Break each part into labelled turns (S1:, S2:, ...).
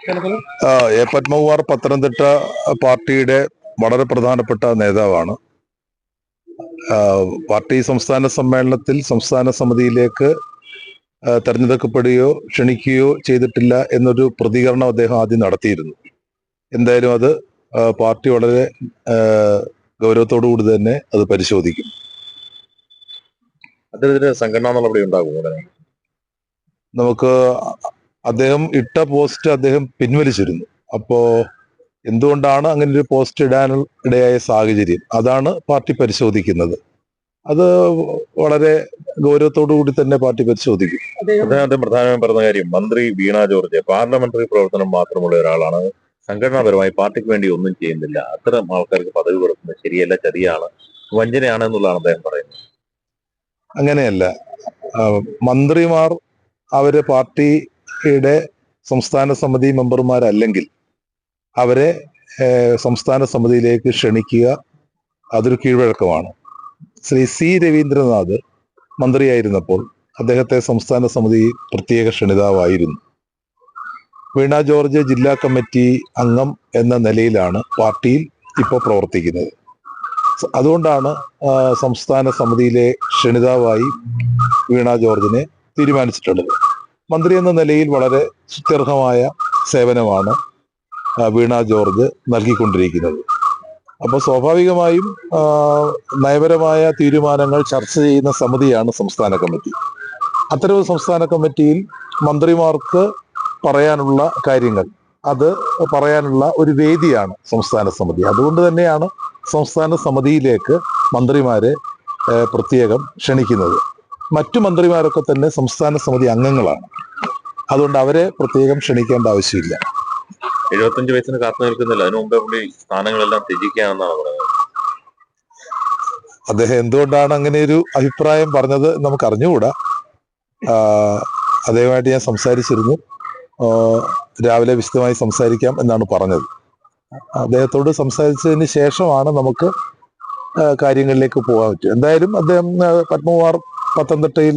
S1: A Padmakumar Pathanamthitta പാർട്ടിയുടെ വളരെ പ്രധാനപ്പെട്ട നേതാവാണ്. പാർട്ടി സംസ്ഥാന സമ്മേളനത്തിൽ സംസ്ഥാന സമിതിയിലേക്ക് തെരഞ്ഞെടുക്കപ്പെടുകയോ ക്ഷണിക്കുകയോ ചെയ്തിട്ടില്ല എന്നൊരു പ്രതികരണം അദ്ദേഹം ആദ്യം നടത്തിയിരുന്നു. എന്തായാലും അത് പാർട്ടി വളരെ ഗൗരവത്തോടു കൂടി തന്നെ അത് പരിശോധിക്കും.
S2: അദ്ദേഹത്തിന് സംഘടനാ നടപടി ഉണ്ടാകും.
S1: നമുക്ക് അദ്ദേഹം ഇട്ട പോസ്റ്റ് അദ്ദേഹം പിൻവലിച്ചിരുന്നു. അപ്പോ എന്തുകൊണ്ടാണ് അങ്ങനെ ഒരു പോസ്റ്റ് ഇടാനിടയായ സാഹചര്യം, അതാണ് പാർട്ടി പരിശോധിക്കുന്നത്. അത് വളരെ ഗൗരവത്തോടു കൂടി തന്നെ പാർട്ടി പരിശോധിക്കും.
S2: അദ്ദേഹം പ്രധാനമായും പറഞ്ഞ കാര്യം, മന്ത്രി വീണ ജോർജ് പാർലമെന്ററി പ്രവർത്തനം മാത്രമുള്ള ഒരാളാണ്, സംഘടനാപരമായി പാർട്ടിക്ക് വേണ്ടി ഒന്നും ചെയ്യുന്നില്ല, അത്തരം ആൾക്കാർക്ക് പദവി കൊടുക്കുന്നത് ശരിയല്ല, ചതിയാണ്, വഞ്ചനയാണ് എന്നുള്ളതാണ് അദ്ദേഹം പറയുന്നത്.
S1: അങ്ങനെയല്ല, മന്ത്രിമാർ അവര് പാർട്ടിയുടെ സംസ്ഥാന സമിതി മെമ്പർമാരല്ലെങ്കിൽ അവരെ സംസ്ഥാന സമിതിയിലേക്ക് ക്ഷണിക്കുക അതൊരു കീഴ്വഴക്കമാണ്. ശ്രീ സി രവീന്ദ്രനാഥ് മന്ത്രിയായിരുന്നപ്പോൾ അദ്ദേഹത്തെ സംസ്ഥാന സമിതി പ്രത്യേക ക്ഷണിതാവായിരുന്നു. വീണ ജോർജ് ജില്ലാ കമ്മിറ്റി അംഗം എന്ന നിലയിലാണ് പാർട്ടിയിൽ ഇപ്പോൾ പ്രവർത്തിക്കുന്നത്. അതുകൊണ്ടാണ് സംസ്ഥാന സമിതിയിലെ ക്ഷണിതാവായി വീണ ജോർജിനെ തീരുമാനിച്ചിട്ടുള്ളത്. മന്ത്രി എന്ന നിലയിൽ വളരെ സ്തുത്യർഹമായ സേവനമാണ് വീണ ജോർജ് നൽകിക്കൊണ്ടിരിക്കുന്നത്. അപ്പോൾ സ്വാഭാവികമായും നയപരമായ തീരുമാനങ്ങൾ ചർച്ച ചെയ്യുന്ന സമിതിയാണ് സംസ്ഥാന കമ്മിറ്റി. അത്തരം സംസ്ഥാന കമ്മിറ്റിയിൽ മന്ത്രിമാർക്ക് പറയാനുള്ള കാര്യങ്ങൾ അത് പറയാനുള്ള ഒരു വേദിയാണ് സംസ്ഥാന സമിതി. അതുകൊണ്ട് തന്നെയാണ് സംസ്ഥാന സമിതിയിലേക്ക് മന്ത്രിമാരെ പ്രത്യേകം ക്ഷണിക്കുന്നത്. മറ്റു മന്ത്രിമാരൊക്കെ തന്നെ സംസ്ഥാന സമിതി അംഗങ്ങളാണ്. അതുകൊണ്ട് അവരെ പ്രത്യേകം ക്ഷണിക്കേണ്ട ആവശ്യമില്ല.
S2: 75 വയസ്സിന് കാത്തു നിൽക്കുന്നില്ല, അതിനു മുമ്പേ പുള്ളി സ്ഥാനങ്ങളെല്ലാം ത്യജിക്കുകയാണെന്നാണ് പറയുന്നത്.
S1: അദ്ദേഹം എന്തുകൊണ്ടാണ് അങ്ങനെ ഒരു അഭിപ്രായം പറഞ്ഞത് നമുക്ക് അറിഞ്ഞുകൂടാ. അദ്ദേഹമായിട്ട് ഞാൻ സംസാരിച്ചിരുന്നു. രാവിലെ വിശദമായി സംസാരിക്കാം എന്നാണ് പറഞ്ഞത്. അദ്ദേഹത്തോട് സംസാരിച്ചതിന് ശേഷമാണ് നമുക്ക് കാര്യങ്ങളിലേക്ക് പോകാൻ പറ്റും. എന്തായാലും അദ്ദേഹം പത്മകുമാർ പത്തനംതിട്ടയിൽ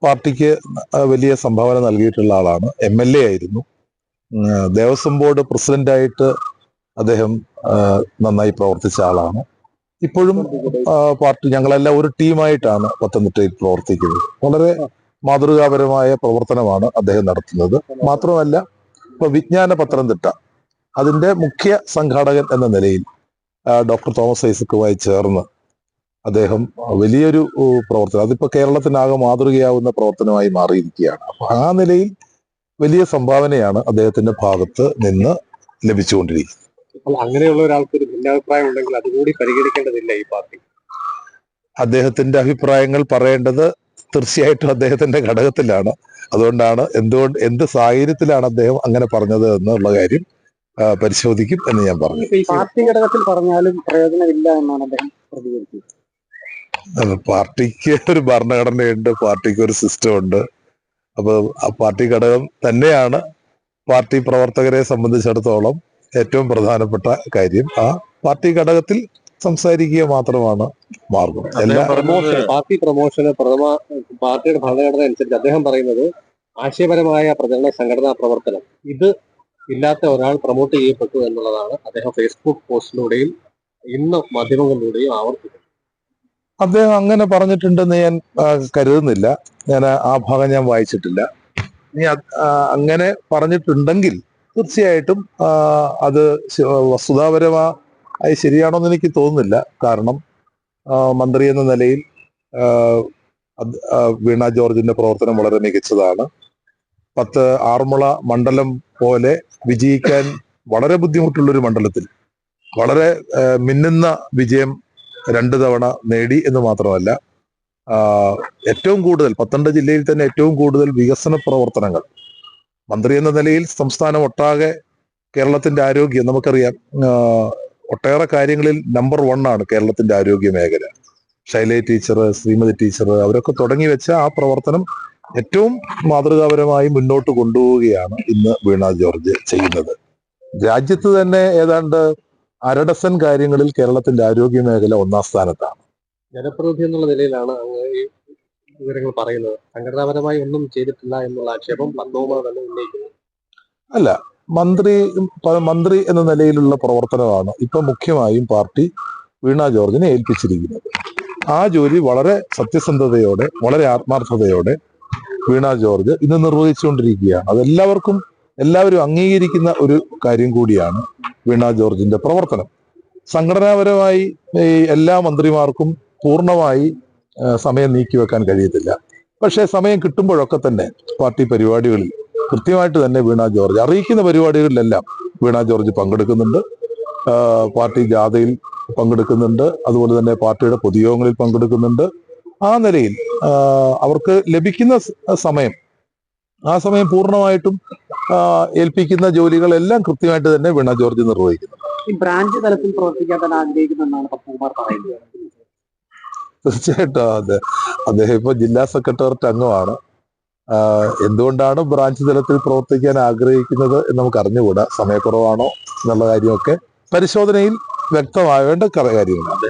S1: പാർട്ടിക്ക് വലിയ സംഭാവന നൽകിയിട്ടുള്ള ആളാണ്. MLA ആയിരുന്നു. ദേവസ്വം ബോർഡ് പ്രസിഡന്റായിട്ട് അദ്ദേഹം നന്നായി പ്രവർത്തിച്ച ആളാണ്. ഇപ്പോഴും പാർട്ടി ഞങ്ങളെല്ലാം ഒരു ടീമായിട്ടാണ് പത്തനംതിട്ടയിൽ പ്രവർത്തിക്കുന്നത്. വളരെ മാതൃകാപരമായ പ്രവർത്തനമാണ് അദ്ദേഹം നടത്തുന്നത്. മാത്രമല്ല, ഇപ്പൊ വിജ്ഞാന പത്തനംതിട്ട അതിന്റെ മുഖ്യ സംഘാടകൻ എന്ന നിലയിൽ ഡോക്ടർ തോമസ് ഐസക്കുമായി ചേർന്ന് അദ്ദേഹം വലിയൊരു പ്രവർത്തനം, അതിപ്പോ കേരളത്തിനാകെ മാതൃകയാവുന്ന പ്രവർത്തനമായി മാറിയിരിക്കുകയാണ്. അപ്പൊ ആ നിലയിൽ വലിയ സംഭാവനയാണ് അദ്ദേഹത്തിന്റെ ഭാഗത്ത് നിന്ന് ലഭിച്ചുകൊണ്ടിരിക്കുന്നത്.
S3: അങ്ങനെയുള്ള ഒരാൾക്ക് ഒരു ഭിന്നാഭിപ്രായം ഉണ്ടെങ്കിൽ അതുകൂടി പരിഗണിക്കേണ്ടതില്ല ഈ പാർട്ടി.
S1: അദ്ദേഹത്തിന്റെ അഭിപ്രായങ്ങൾ പറയേണ്ടത് തീർച്ചയായിട്ടും അദ്ദേഹത്തിന്റെ ഘടകത്തിലാണ്. അതുകൊണ്ടാണ് എന്ത് സാഹചര്യത്തിലാണ് അദ്ദേഹം അങ്ങനെ പറഞ്ഞത് എന്നുള്ള കാര്യം പരിശോധിക്കും എന്ന് ഞാൻ പറഞ്ഞു.
S3: പാർട്ടി ഘടകത്തിൽ പറഞ്ഞാലും പ്രയോജനമില്ല എന്നാണ് അദ്ദേഹം പ്രതികരിച്ചത്.
S1: പാർട്ടിക്ക് ഒരു ഭരണഘടനയുണ്ട്, പാർട്ടിക്ക് ഒരു സിസ്റ്റം ഉണ്ട്. അപ്പൊ ആ പാർട്ടി ഘടകം തന്നെയാണ് പാർട്ടി പ്രവർത്തകരെ സംബന്ധിച്ചിടത്തോളം ഏറ്റവും പ്രധാനപ്പെട്ട കാര്യം. ആ പാർട്ടി ഘടകത്തിൽ സംസാരിക്കുക മാത്രമാണ് മാർഗം.
S3: പാർട്ടി പ്രൊമോഷന് പാർട്ടിയുടെ ഭരണഘടന അനുസരിച്ച് അദ്ദേഹം പറയുന്നത് ആശയപരമായ പ്രചരണ സംഘടനാ പ്രവർത്തനം ഇത് ഇല്ലാത്ത ഒരാൾ പ്രൊമോട്ട് ചെയ്യപ്പെട്ടു എന്നുള്ളതാണ് അദ്ദേഹം ഫേസ്ബുക്ക് പോസ്റ്റിലൂടെയും ഇന്ന് മാധ്യമങ്ങളിലൂടെയും ആവർത്തിക്കുന്നത്.
S1: അദ്ദേഹം അങ്ങനെ പറഞ്ഞിട്ടുണ്ടെന്ന് ഞാൻ കരുതുന്നില്ല. ഞാൻ ആ ഭാഗം ഞാൻ വായിച്ചിട്ടില്ല. ഇനി അങ്ങനെ പറഞ്ഞിട്ടുണ്ടെങ്കിൽ തീർച്ചയായിട്ടും അത് വസ്തുതാപരമായി ശരിയാണോന്ന് എനിക്ക് തോന്നുന്നില്ല. കാരണം മന്ത്രി എന്ന നിലയിൽ വീണ ജോർജിന്റെ പ്രവർത്തനം വളരെ മികച്ചതാണ്. ആറന്മുള മണ്ഡലം പോലെ വിജയിക്കാൻ വളരെ ബുദ്ധിമുട്ടുള്ളൊരു മണ്ഡലത്തിൽ വളരെ മിന്നുന്ന വിജയം 2 തവണ നേടി എന്ന് മാത്രമല്ല, ഏറ്റവും കൂടുതൽ പത്തനംതിട്ട ജില്ലയിൽ തന്നെ ഏറ്റവും കൂടുതൽ വികസന പ്രവർത്തനങ്ങൾ മന്ത്രി എന്ന നിലയിൽ സംസ്ഥാനം ഒട്ടാകെ കേരളത്തിന്റെ ആരോഗ്യം നമുക്കറിയാം. ഒട്ടേറെ കാര്യങ്ങളിൽ നമ്പർ 1 ആണ് കേരളത്തിന്റെ ആരോഗ്യ മേഖല. ശൈലജ ടീച്ചർ, ശ്രീമതി ടീച്ചർ അവരൊക്കെ തുടങ്ങി വെച്ച ആ പ്രവർത്തനം ഏറ്റവും മാതൃകാപരമായി മുന്നോട്ട് കൊണ്ടുപോവുകയാണ് ഇന്ന് വീണ ജോർജ് ചെയ്യുന്നത്. രാജ്യത്ത് തന്നെ ഏതാണ്ട് 1/2 ഡസൻ കാര്യങ്ങളിൽ കേരളത്തിന്റെ ആരോഗ്യ മേഖല 1ാം സ്ഥാനത്താണ്.
S3: ജനപ്രതിനിധി എന്നുള്ള നിലയിലാണ് ഈ വിവരങ്ങൾ പറയുന്നത്. സംഘടനാപരമായി ഒന്നും ചെയ്തിട്ടില്ല എന്നുള്ള ആക്ഷേപം പത്മകുമാർ തന്നെ ഉന്നയിക്കുന്നു.
S1: അല്ല, മന്ത്രി എന്ന നിലയിലുള്ള പ്രവർത്തനമാണ് ഇപ്പൊ മുഖ്യമായും പാർട്ടി വീണ ജോർജിനെ ഏൽപ്പിച്ചിരിക്കുന്നത്. ആ ജോലി വളരെ സത്യസന്ധതയോടെ, വളരെ ആത്മാർത്ഥതയോടെ വീണ ജോർജ് ഇന്ന് നിർവഹിച്ചുകൊണ്ടിരിക്കുകയാണ്. എല്ലാവരും അംഗീകരിക്കുന്ന ഒരു കാര്യം കൂടിയാണ് വീണ ജോർജിന്റെ പ്രവർത്തനം. സംഘടനാപരമായി ഈ എല്ലാ മന്ത്രിമാർക്കും പൂർണ്ണമായി സമയം നീക്കിവെക്കാൻ കഴിയത്തില്ല. പക്ഷേ സമയം കിട്ടുമ്പോഴൊക്കെ തന്നെ പാർട്ടി പരിപാടികളിൽ കൃത്യമായിട്ട് തന്നെ വീണ ജോർജ് അറിയിക്കുന്ന പരിപാടികളിലെല്ലാം വീണ ജോർജ് പങ്കെടുക്കുന്നുണ്ട്. പാർട്ടി ജാഥയിൽ പങ്കെടുക്കുന്നുണ്ട്, അതുപോലെ തന്നെ പാർട്ടിയുടെ പൊതുയോഗങ്ങളിൽ പങ്കെടുക്കുന്നുണ്ട്. ആ നിലയിൽ അവർക്ക് ലഭിക്കുന്ന ആ സമയം പൂർണ്ണമായിട്ടും ഏൽപ്പിക്കുന്ന ജോലികളെല്ലാം കൃത്യമായിട്ട് തന്നെ വീണ ജോർജ് നിർവഹിക്കുന്നു.
S3: ഈ ബ്രാഞ്ച് തലത്തിൽ പ്രവർത്തിക്കാൻ തന്നെ ആഗ്രഹിക്കുന്നെന്നാണ് പത്മകുമാർ പറയുന്നത്.
S1: തീർച്ചയായിട്ടും അദ്ദേഹം ഇപ്പൊ ജില്ലാ സെക്രട്ടേറിയറ്റ് അംഗമാണ്. എന്തുകൊണ്ടാണ് ബ്രാഞ്ച് തലത്തിൽ പ്രവർത്തിക്കാൻ ആഗ്രഹിക്കുന്നത് എന്ന് നമുക്ക് അറിഞ്ഞുകൂടാ. സമയക്കുറവാണോ എന്നുള്ള കാര്യമൊക്കെ പരിശോധനയിൽ വ്യക്തമാവേണ്ട കാര്യങ്ങളാണ്.